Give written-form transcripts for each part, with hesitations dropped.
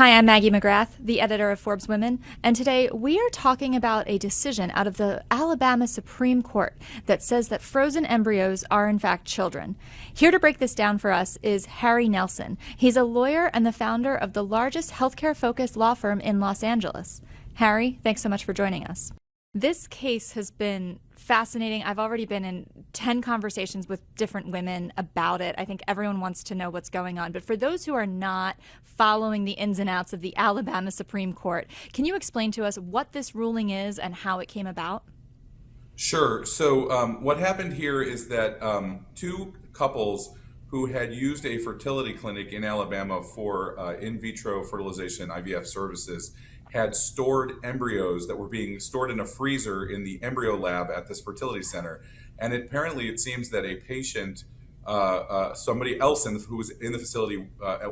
Hi, I'm Maggie McGrath, the editor of Forbes Women, and today we are talking about a decision out of the Alabama Supreme Court that says that frozen embryos are in fact children. Here to break this down for us is Harry Nelson. He's a lawyer and the founder of the largest healthcare-focused law firm in Los Angeles. Harry, thanks so much for joining us. This case has been fascinating. I've already been in 10 conversations with different women about it. I think everyone wants to know what's going on. But for those who are not following the ins and outs of the Alabama Supreme Court, can you explain to us what this ruling is and how it came about? Sure. So what happened here is that two couples who had used a fertility clinic in Alabama for in vitro fertilization IVF services had stored embryos that were being stored in a freezer in the embryo lab at this fertility center. And apparently it seems that a patient, somebody else who was in the facility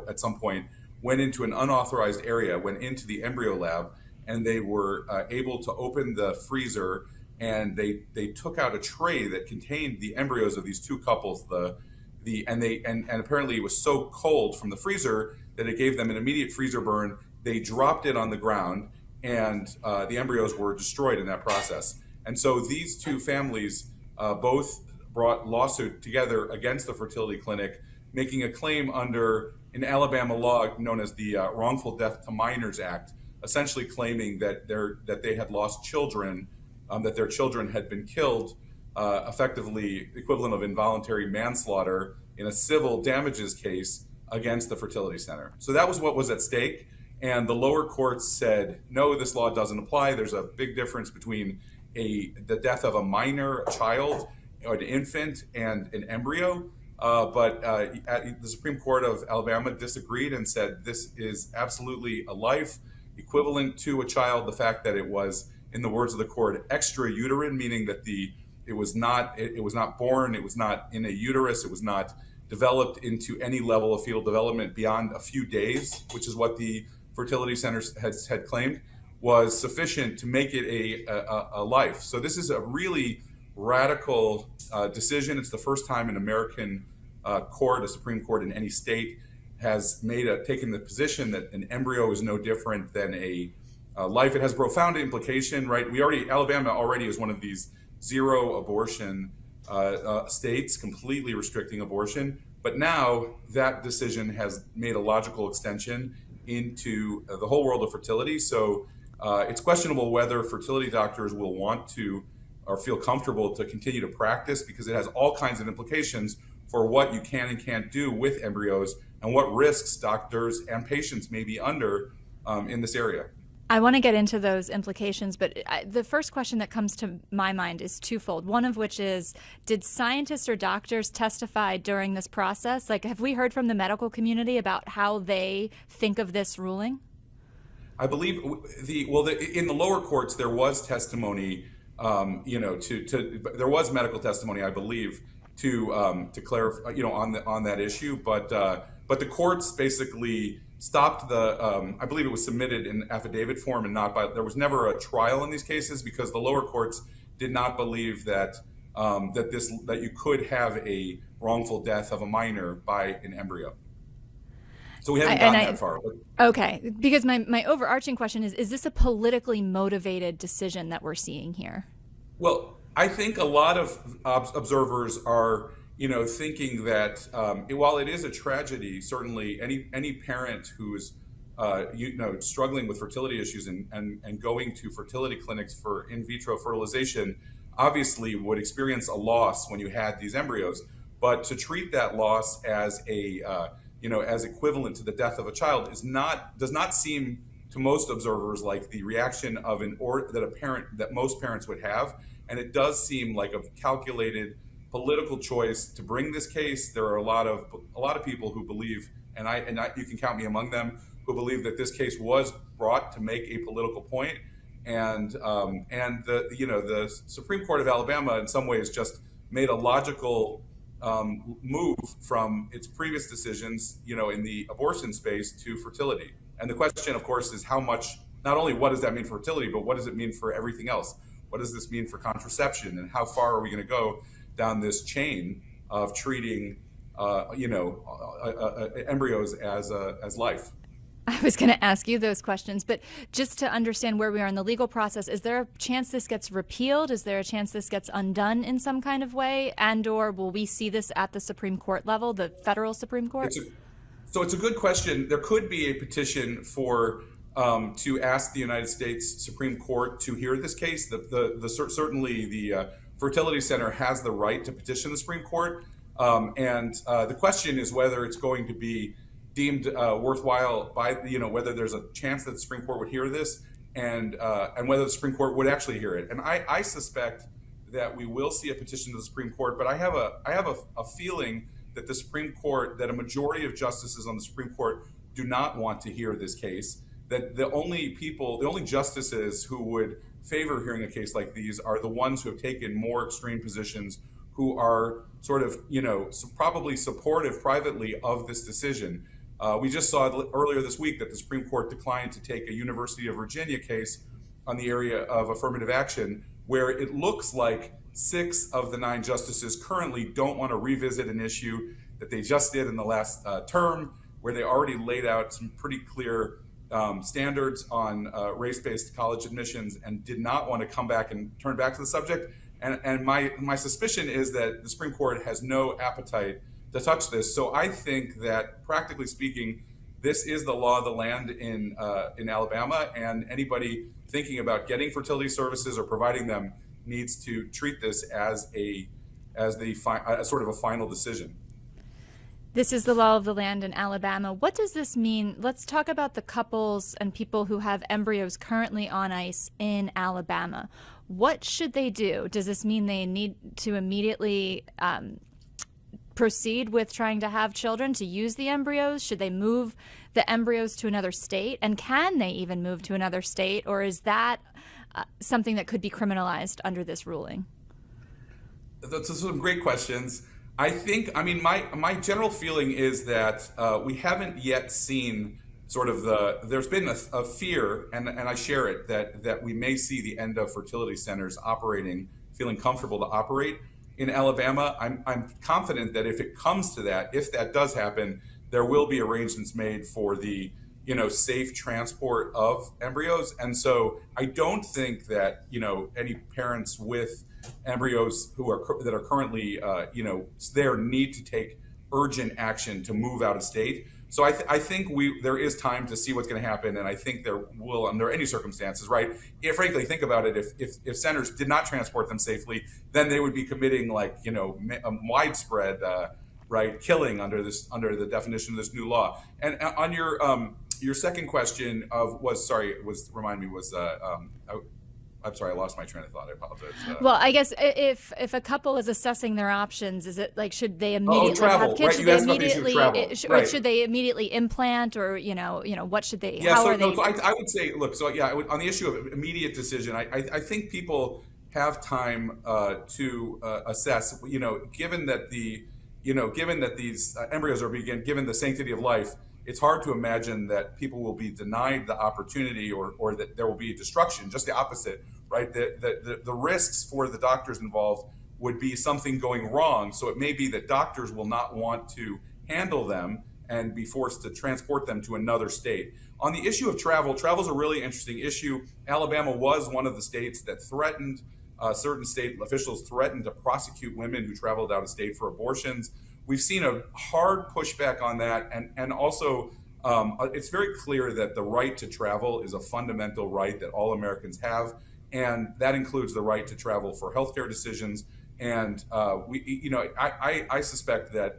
at some point, went into an unauthorized area, went into the embryo lab, and they were able to open the freezer, and they took out a tray that contained the embryos of these two couples. And apparently it was so cold from the freezer that it gave them an immediate freezer burn. They dropped it on the ground, and the embryos were destroyed in that process. And so these two families both brought lawsuit together against the fertility clinic, making a claim under an Alabama law known as the Wrongful Death to Minors Act, essentially claiming that they had lost children, that their children had been killed, effectively equivalent of involuntary manslaughter in a civil damages case against the fertility center. So that was what was at stake. And the lower courts said, no, this law doesn't apply. There's a big difference between the death of a minor, a child, or an infant, and an embryo. But the Supreme Court of Alabama disagreed and said this is absolutely a life equivalent to a child. The fact that it was, in the words of the court, extrauterine, meaning that it was not born, it was not in a uterus, it was not developed into any level of fetal development beyond a few days, which is what the fertility centers had claimed, was sufficient to make it a life. So this is a really radical decision. It's the first time an American court, a Supreme Court in any state, has taken the position that an embryo is no different than a life. It has profound implication, right? Alabama already is one of these zero abortion states, completely restricting abortion. But now that decision has made a logical extension into the whole world of fertility. So it's questionable whether fertility doctors will want to or feel comfortable to continue to practice, because it has all kinds of implications for what you can and can't do with embryos and what risks doctors and patients may be under in this area. I want to get into those implications, but the first question that comes to my mind is twofold. One of which is, did scientists or doctors testify during this process? Like, have we heard from the medical community about how they think of this ruling? I believe in the lower courts there was testimony, there was medical testimony, I believe, to clarify, on that issue, but the courts basically stopped I believe it was submitted in affidavit form and there was never a trial in these cases, because the lower courts did not believe that you could have a wrongful death of a minor by an embryo. So we haven't gotten that far. Okay, because my overarching question is this a politically motivated decision that we're seeing here? Well, I think a lot of observers are thinking that while it is a tragedy, certainly any parent who's struggling with fertility issues and going to fertility clinics for in vitro fertilization obviously would experience a loss when you had these embryos. But to treat that loss as as equivalent to the death of a child does not seem to most observers like the reaction that most parents would have, and it does seem like a calculated political choice to bring this case. There are a lot of people who believe, and you can count me among them, who believe that this case was brought to make a political point, and the Supreme Court of Alabama in some ways just made a logical move from its previous decisions, in the abortion space to fertility. And the question, of course, is how much. Not only what does that mean for fertility, but what does it mean for everything else? What does this mean for contraception, and how far are we going to go down this chain of treating embryos as life? I was going to ask you those questions, but just to understand where we are in the legal process, is there a chance this gets repealed? Is there a chance this gets undone in some kind of way? And or will we see this at the Supreme Court level, the federal Supreme Court? So it's a good question. There could be a petition for to ask the United States Supreme Court to hear this case. Certainly the Fertility Center has the right to petition the Supreme Court, and the question is whether it's going to be deemed worthwhile by whether there's a chance that the Supreme Court would hear this, and whether the Supreme Court would actually hear it. And I suspect that we will see a petition to the Supreme Court, but I have a feeling that the Supreme Court, that a majority of justices on the Supreme Court do not want to hear this case. That the only justices who would favor hearing a case like these are the ones who have taken more extreme positions, who are sort of, probably supportive privately of this decision. We just saw earlier this week that the Supreme Court declined to take a University of Virginia case on the area of affirmative action, where it looks like 6 of the 9 justices currently don't want to revisit an issue that they just did in the last term, where they already laid out some pretty clear standards on race-based college admissions and did not want to come back and turn back to the subject. And my suspicion is that the Supreme Court has no appetite to touch this. So I think that, practically speaking, this is the law of the land in Alabama, and anybody thinking about getting fertility services or providing them needs to treat this as sort of a final decision. This is the law of the land in Alabama. What does this mean? Let's talk about the couples and people who have embryos currently on ice in Alabama. What should they do? Does this mean they need to immediately proceed with trying to have children, to use the embryos? Should they move the embryos to another state? And can they even move to another state? Or is that something that could be criminalized under this ruling? Those are some great questions. My general feeling is that we haven't yet seen sort of there's been a fear, and I share it, that we may see the end of fertility centers feeling comfortable to operate in Alabama. I'm confident that if it comes to that, if that does happen, there will be arrangements made for the safe transport of embryos. And so I don't think that any parents with embryos that are currently there need to take urgent action to move out of state. So I think there is time to see what's going to happen, and I think there will, under any circumstances, right? Frankly, think about it. If centers did not transport them safely, then they would be committing a widespread killing under the definition of this new law. And on your second question I'm sorry, I lost my train of thought. I apologize. Well, I guess if a couple is assessing their options, is it like, should they immediately have kids? Right? Or should they immediately implant, or what should they? Yeah, how so, are they? So I would say, look, on the issue of immediate decision, I think people have time to assess. Given that these embryos are given the sanctity of life, it's hard to imagine that people will be denied the opportunity or that there will be destruction. Just the opposite, right? The risks for the doctors involved would be something going wrong. So it may be that doctors will not want to handle them and be forced to transport them to another state. On the issue of travel is a really interesting issue. Alabama was one of the states that threatened, certain state officials threatened to prosecute women who traveled out of state for abortions. We've seen a hard pushback on that, and also it's very clear that the right to travel is a fundamental right that all Americans have, and that includes the right to travel for healthcare decisions. And I suspect that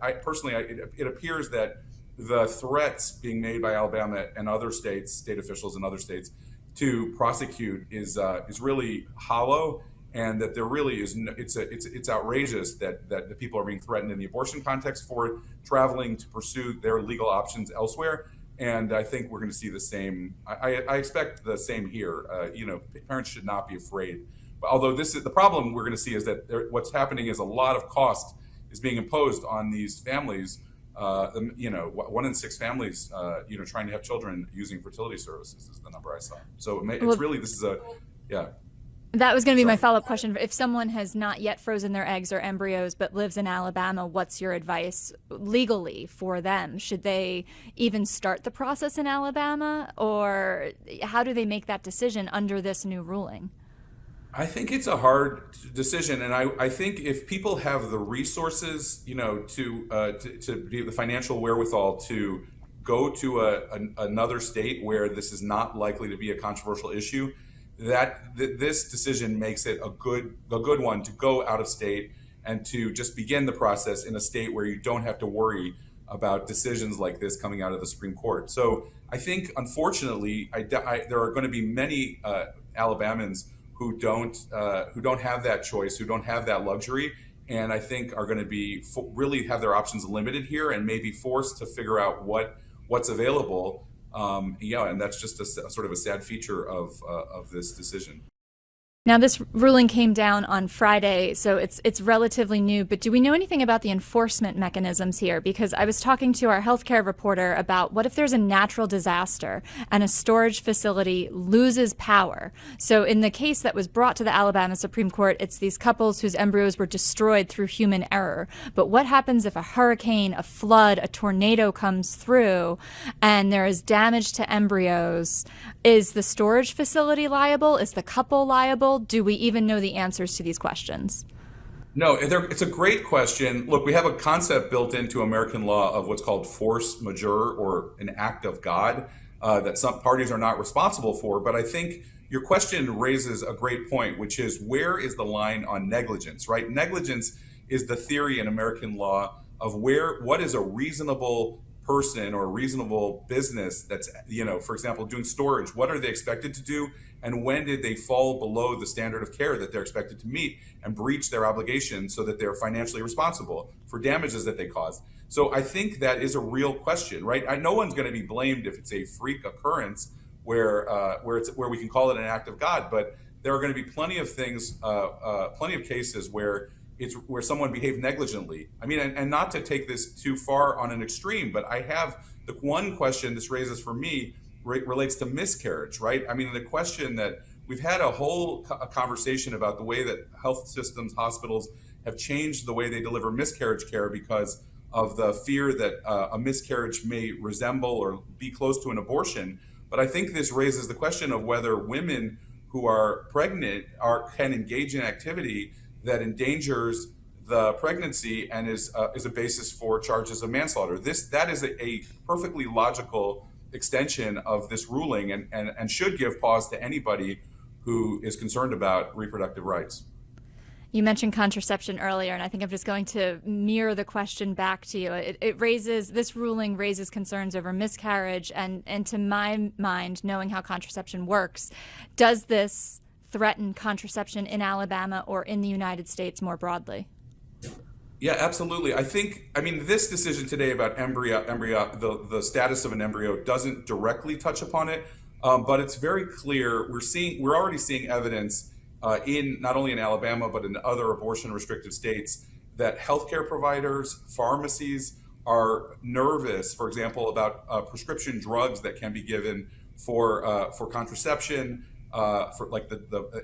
it appears that the threats being made by Alabama and other states, state officials in other states, to prosecute is really hollow. And that there really is, it's outrageous that the people are being threatened in the abortion context for traveling to pursue their legal options elsewhere. And I think we're going to see the same. I expect the same here. Parents should not be afraid. But although the problem we're going to see is that what's happening is a lot of cost is being imposed on these families. 1 in 6 families, trying to have children using fertility services is the number I saw. So it's really, this is That was going to be my Sorry. follow-up question. If someone has not yet frozen their eggs or embryos but lives in Alabama, what's your advice legally for them? Should they even start the process in Alabama, or how do they make that decision under this new ruling? I think it's a hard decision, and I think if people have the resources, to be the financial wherewithal to go to another state where this is not likely to be a controversial issue, this decision makes it a good one to go out of state and to just begin the process in a state where you don't have to worry about decisions like this coming out of the Supreme Court. So I think, unfortunately, there are going to be many Alabamans who don't have that choice, who don't have that luxury, and I think are going to be really have their options limited here and may be forced to figure out what's available. And that's just a sort of a sad feature of this decision. Now, this ruling came down on Friday, so it's relatively new, but do we know anything about the enforcement mechanisms here? Because I was talking to our healthcare reporter about what if there's a natural disaster and a storage facility loses power? So in the case that was brought to the Alabama Supreme Court, it's these couples whose embryos were destroyed through human error. But what happens if a hurricane, a flood, a tornado comes through and there is damage to embryos? Is the storage facility liable? Is the couple liable? Do we even know the answers to these questions? No, it's a great question. Look, we have a concept built into American law of what's called force majeure, or an act of God, that some parties are not responsible for. But I think your question raises a great point, which is, where is the line on negligence, right? Negligence is the theory in American law of what is a reasonable person or a reasonable business that's, for example, doing storage. What are they expected to do? And when did they fall below the standard of care that they're expected to meet and breach their obligations so that they're financially responsible for damages that they caused? So I think that is a real question, right? No one's going to be blamed if it's a freak occurrence where we can call it an act of God, but there are going to be plenty of things, plenty of cases where someone behaved negligently. I mean, and not to take this too far on an extreme, but I have the one question this raises for me relates to miscarriage, right? I mean, the question that we've had a whole conversation about the way that health systems, hospitals have changed the way they deliver miscarriage care because of the fear that a miscarriage may resemble or be close to an abortion. But I think this raises the question of whether women who are pregnant can engage in activity that endangers the pregnancy and is a basis for charges of manslaughter. That is a perfectly logical extension of this ruling and should give pause to anybody who is concerned about reproductive rights. You mentioned contraception earlier, and I think I'm just going to mirror the question back to you. This ruling raises concerns over miscarriage, and to my mind, knowing how contraception works, does this threaten contraception in Alabama or in the United States more broadly? Yeah, absolutely. I mean, this decision today about embryo, the status of an embryo doesn't directly touch upon it, but it's very clear. We're already seeing evidence not only in Alabama but in other abortion-restrictive states that healthcare providers, pharmacies are nervous, for example, about prescription drugs that can be given for contraception, for like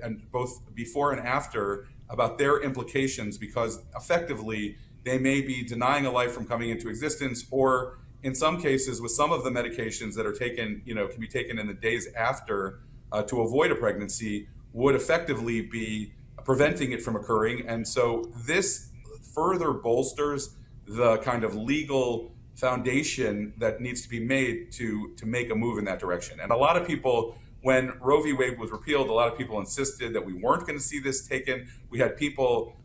and both before and after, about their implications, because effectively they may be denying a life from coming into existence, or in some cases with some of the medications that are taken, can be taken in the days after to avoid a pregnancy, would effectively be preventing it from occurring. And so this further bolsters the kind of legal foundation that needs to be made to make a move in that direction. And a lot of people, when Roe v. Wade was repealed, a lot of people insisted that we weren't going to see this taken. We had people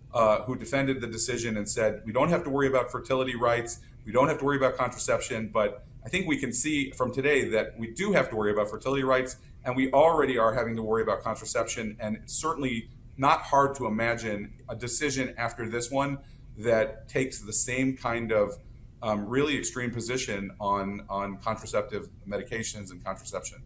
who defended the decision and said, we don't have to worry about fertility rights, we don't have to worry about contraception. But I think we can see from today that we do have to worry about fertility rights, and we already are having to worry about contraception. And it's certainly not hard to imagine a decision after this one that takes the same kind of really extreme position on contraceptive medications and contraception.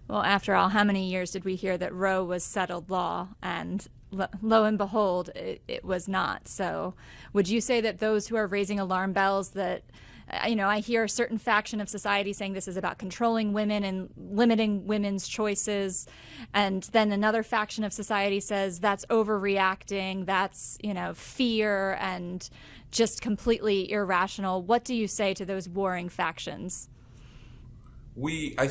Well, after all, how many years did we hear that Roe was settled law? And lo and behold, it was not. So would you say that those who are raising alarm bells that I hear a certain faction of society saying this is about controlling women and limiting women's choices. And then another faction of society says that's overreacting, that's, fear and just completely irrational. What do you say to those warring factions? A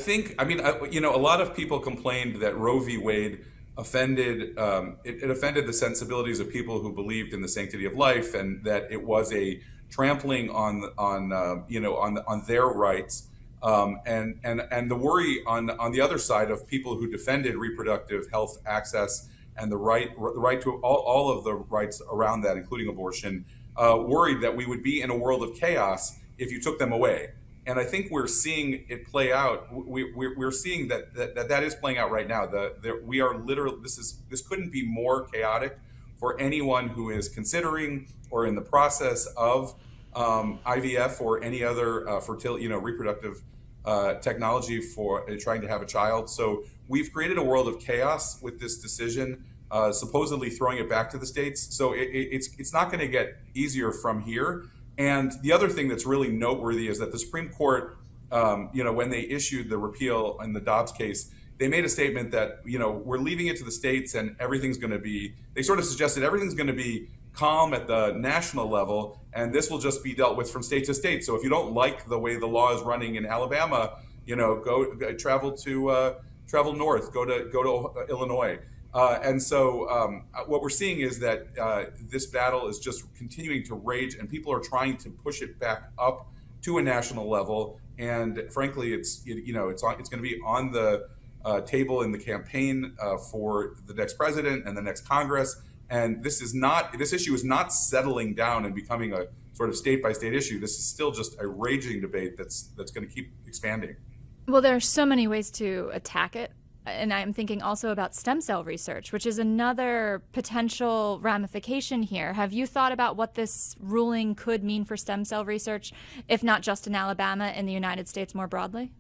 lot of people complained that Roe v. Wade offended, it offended the sensibilities of people who believed in the sanctity of life, and that it was a trampling on their rights. And the worry on the other side of people who defended reproductive health access and the right to all of the rights around that, including abortion, worried that we would be in a world of chaos if you took them away. And I think we're seeing it play out. We're seeing that is playing out right now. We are literally, this couldn't be more chaotic for anyone who is considering or in the process of IVF or any other reproductive technology for trying to have a child. So we've created a world of chaos with this decision, supposedly throwing it back to the states. So it's not going to get easier from here. And the other thing that's really noteworthy is that the Supreme Court, when they issued the repeal in the Dobbs case, they made a statement that, we're leaving it to the states and everything's going to be, they sort of suggested everything's going to be calm at the national level, and this will just be dealt with from state to state. So if you don't like the way the law is running in Alabama, travel north, go to Illinois. And so what we're seeing is that this battle is just continuing to rage, and people are trying to push it back up to a national level. And frankly, it's going to be on the table in the campaign for the next president and the next Congress. And this issue is not settling down and becoming a sort of state by state issue. This is still just a raging debate that's going to keep expanding. Well, there are so many ways to attack it. And I'm thinking also about stem cell research, which is another potential ramification here. Have you thought about what this ruling could mean for stem cell research, if not just in Alabama, in the United States more broadly?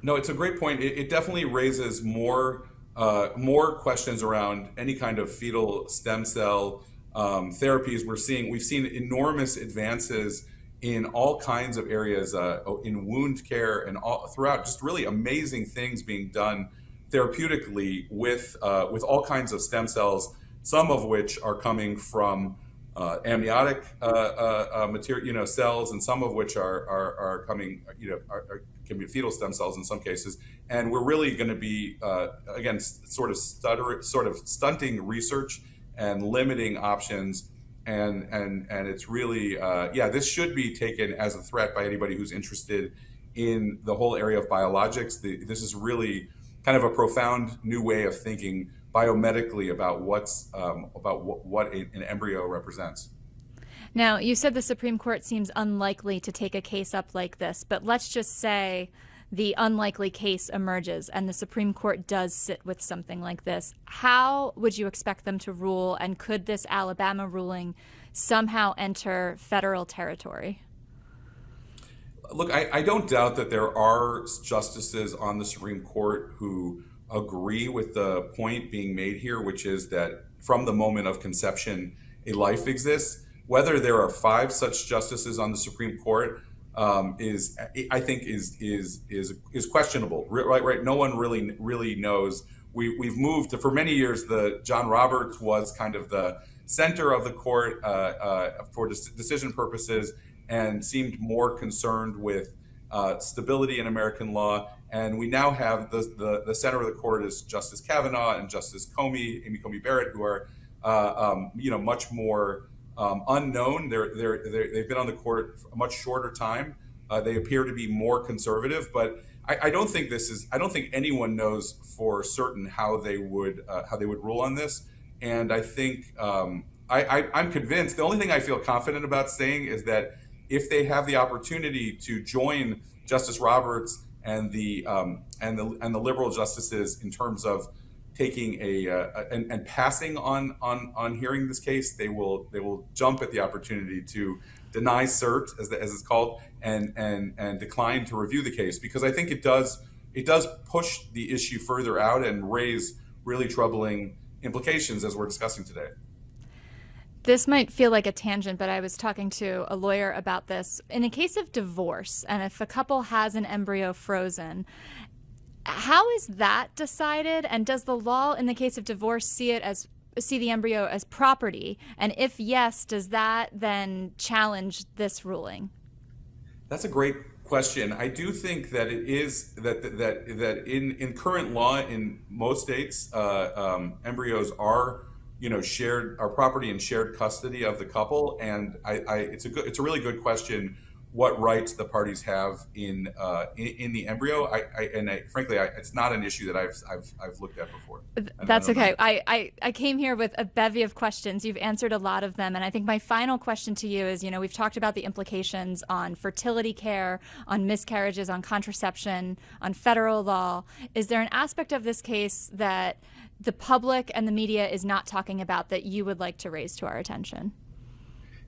No, it's a great point. It definitely raises more questions around any kind of fetal stem cell therapies. We've seen enormous advances in all kinds of areas, in wound care and throughout, just really amazing things being done therapeutically with all kinds of stem cells, some of which are coming from amniotic material, cells, and some of which are coming, can be fetal stem cells in some cases. And we're really going to be again sort of stunting research and limiting options. And it's really this should be taken as a threat by anybody who's interested in the whole area of biologics. This is really kind of a profound new way of thinking biomedically about what an embryo represents. Now, you said the Supreme Court seems unlikely to take a case up like this, but let's just say the unlikely case emerges and the Supreme Court does sit with something like this. How would you expect them to rule, and could this Alabama ruling somehow enter federal territory? Look, I don't doubt that there are justices on the Supreme Court who agree with the point being made here, which is that from the moment of conception, a life exists. Whether there are 5 such justices on the Supreme Court is questionable. Right? No one really knows. We've moved to, for many years, John Roberts was kind of the center of the court for decision purposes, and seemed more concerned with stability in American law. And we now have the center of the court is Justice Kavanaugh and Justice Amy Coney Barrett, who are much more unknown. They've been on the court for a much shorter time. They appear to be more conservative, but I don't think anyone knows for certain how they would rule on this. And I think I'm convinced. The only thing I feel confident about saying is that if they have the opportunity to join Justice Roberts and the liberal justices in terms of taking and passing on hearing this case, they will jump at the opportunity to deny cert, as it's called, and decline to review the case, because I think it does push the issue further out and raise really troubling implications, as we're discussing today. This might feel like a tangent, but I was talking to a lawyer about this. In a case of divorce, and if a couple has an embryo frozen, how is that decided? And does the law in the case of divorce see the embryo as property? And if yes, does that then challenge this ruling? That's a great question. I do think that it is that in current law in most states, embryos are shared, are property and shared custody of the couple, and it's a really good question what rights the parties have in the embryo. Frankly, it's not an issue that I've looked at before. That's okay. I came here with a bevy of questions. You've answered a lot of them, and I think my final question to you is, we've talked about the implications on fertility care, on miscarriages, on contraception, on federal law. Is there an aspect of this case that the public and the media is not talking about that you would like to raise to our attention?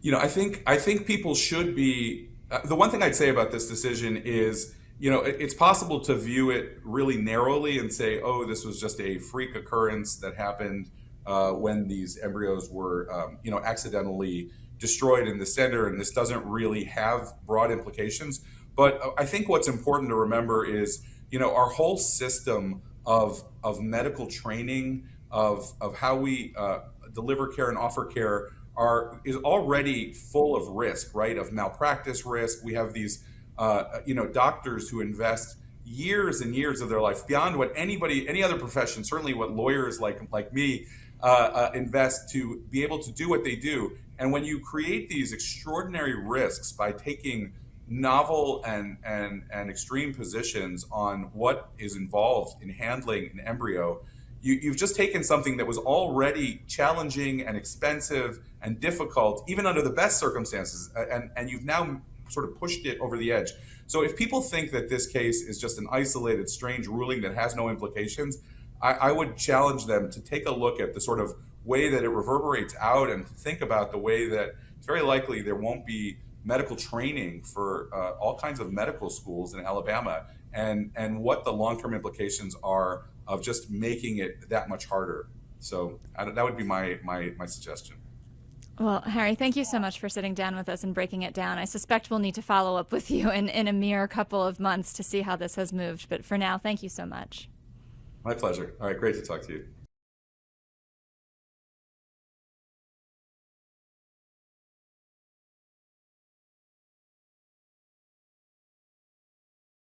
I think people should be. The one thing I'd say about this decision is, it's possible to view it really narrowly and say, oh, this was just a freak occurrence that happened when these embryos were, accidentally destroyed in the center, and this doesn't really have broad implications. But I think what's important to remember is, our whole system of medical training, of how we deliver care and offer care is already full of risk, right? Of malpractice risk. We have these, doctors who invest years and years of their life beyond what any other profession, certainly what lawyers like me invest to be able to do what they do. And when you create these extraordinary risks by taking novel and extreme positions on what is involved in handling an embryo, you've just taken something that was already challenging and expensive and difficult, even under the best circumstances, and you've now sort of pushed it over the edge. So if people think that this case is just an isolated, strange ruling that has no implications, I would challenge them to take a look at the sort of way that it reverberates out and think about the way that it's very likely there won't be medical training for all kinds of medical schools in Alabama, and what the long-term implications are of just making it that much harder. So that would be my suggestion. Well, Harry, thank you so much for sitting down with us and breaking it down. I suspect we'll need to follow up with you in a mere couple of months to see how this has moved. But for now, thank you so much. My pleasure. All right, great to talk to you.